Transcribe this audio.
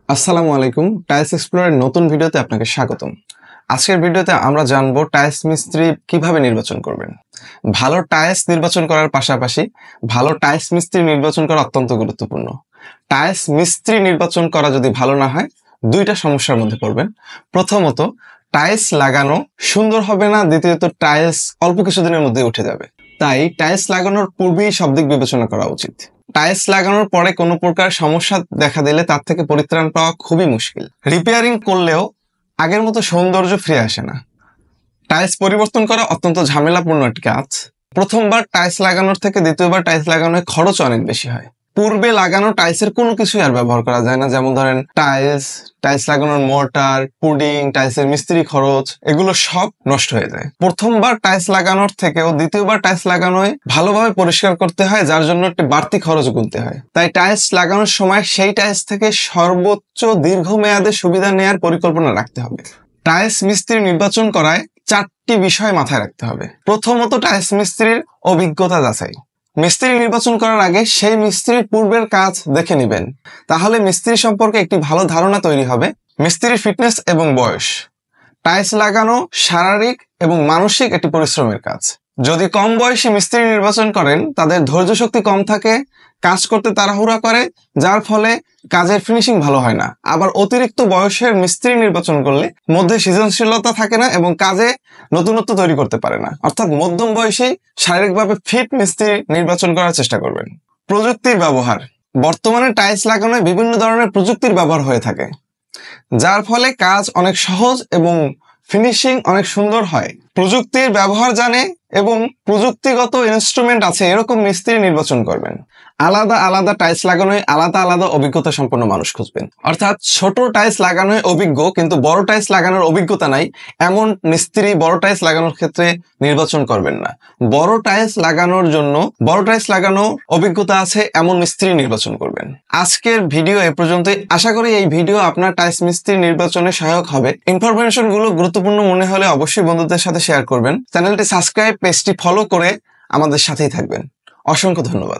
আসসালামু আলাইকুম। টাইলস এক্সপ্লোরের নতুন ভিডিওতে আপনাকে স্বাগতম। আজকের ভিডিওতে আমরা জানবো টাইলস মিস্ত্রি কিভাবে নির্বাচন করবেন। ভালো টাইলস নির্বাচন করার পাশাপাশি ভালো টাইলস মিস্ত্রি নির্বাচন করা অত্যন্ত গুরুত্বপূর্ণ। টাইলস মিস্ত্রি নির্বাচন করা যদি ভালো না হয়, দুইটা সমস্যার মধ্যে পড়বেন। প্রথমত, টাইলস লাগানো সুন্দর হবে না। দ্বিতীয়ত, টাইলস অল্প কিছুদিনের মধ্যে উঠে যাবে। তাই টাইলস লাগানোর পূর্বেই সব দিক বিবেচনা করা উচিত। টাইলস লাগানোর পরে কোনো প্রকার সমস্যা দেখা দিলে তার থেকে পরিত্রাণ পাওয়া খুবই মুশকিল। রিপেয়ারিং করলেও আগের মতো সৌন্দর্য ফিরে আসে না। টাইলস পরিবর্তন করা অত্যন্ত ঝামেলাপূর্ণ একটি কাজ। প্রথমবার টাইলস লাগানোর থেকে দ্বিতীয়বার টাইলস লাগানোর খরচ অনেক বেশি হয়। পূর্বে লাগানো টাইলসের কোনো কিছুই আর ব্যবহার করা যায় না, যেমন ধরেন টাইলস লাগানোর মোর্টার, পুডিং, টাইলসের মিস্ত্রি খরচ, এগুলো সব নষ্ট হয়ে যায়। প্রথমবার টাইলস লাগানোর থেকেও দ্বিতীয়বার টাইলস লাগানোয় ভালোভাবে পরিষ্কার করতে হয়, যার জন্য একটি বাড়তি খরচ গুনতে হয়। তাই টাইলস লাগানোর সময় সেই টাইলস থেকে সর্বোচ্চ দীর্ঘমেয়াদে সুবিধা নেয়ার পরিকল্পনা রাখতে হবে। টাইলস মিস্ত্রি নির্বাচন করায় 4টি বিষয় মাথায় রাখতে হবে। প্রথমত, টাইলস মিস্ত্রির অভিজ্ঞতা যাচাই। মিস্ত্রি নির্বাচন করার আগে সেই মিস্ত্রির পূর্বের কাজ দেখে নেবেন, তাহলে মিস্ত্রি সম্পর্কে একটি ভালো ধারণা তৈরি হবে। মিস্ত্রির ফিটনেস এবং বয়স। টাইলস লাগানো শারীরিক এবং মানসিক একটি পরিশ্রমের কাজ। যদি কম বয়সী মিস্ত্রি নির্বাচন করেন, তাদের ধৈর্য শক্তি কম থাকে, কাজ করতে তাড়াহুড়া করে, যার ফলে কাজের ফিনিশিং ভালো হয় না। আবার অতিরিক্ত বয়সের মিস্ত্রি নির্বাচন করলে মধ্যে সৃজনশীলতা থাকে না এবং কাজে নতুনত্ব তৈরি করতে পারে না। অর্থাৎ মধ্যম বয়সী শারীরিকভাবে ফিট মিস্ত্রি নির্বাচন করার চেষ্টা করবেন। প্রযুক্তির ব্যবহার। বর্তমানে টাইলস লাগানোয় বিভিন্ন ধরনের প্রযুক্তির ব্যবহার হয়ে থাকে, যার ফলে কাজ অনেক সহজ এবং ফিনিশিং অনেক সুন্দর হয়। প্রযুক্তির ব্যবহার জানে এবং প্রযুক্তিগত ইনস্ট্রুমেন্ট আছে এরকম মিস্ত্রি নির্বাচন করবেন। আলাদা আলাদা টাইলস লাগানোয় আলাদা আলাদা অভিজ্ঞতা সম্পন্ন মানুষ খুঁজবেন। অর্থাৎ ছোট টাইলস লাগানোয় অভিজ্ঞ কিন্তু বড় টাইলস লাগানোর অভিজ্ঞতা নাই এমন মিস্ত্রি বড় টাইলস লাগানোর ক্ষেত্রে নির্বাচন করবেন না। বড় টাইলস লাগানোর অভিজ্ঞতা আছে এমন মিস্ত্রি নির্বাচন করবেন। আজকের ভিডিও এ পর্যন্তই। আশা করি এই ভিডিও আপনার টাইলস মিস্ত্রি নির্বাচনে সহায়ক হবে। ইনফরমেশন গুলো গুরুত্বপূর্ণ মনে হলে অবশ্যই বন্ধুদের সাথে শেয়ার করবেন। চ্যানেলটি সাবস্ক্রাইব, পেজটি ফলো করে আমাদের সাথেই থাকবেন। অসংখ্য ধন্যবাদ।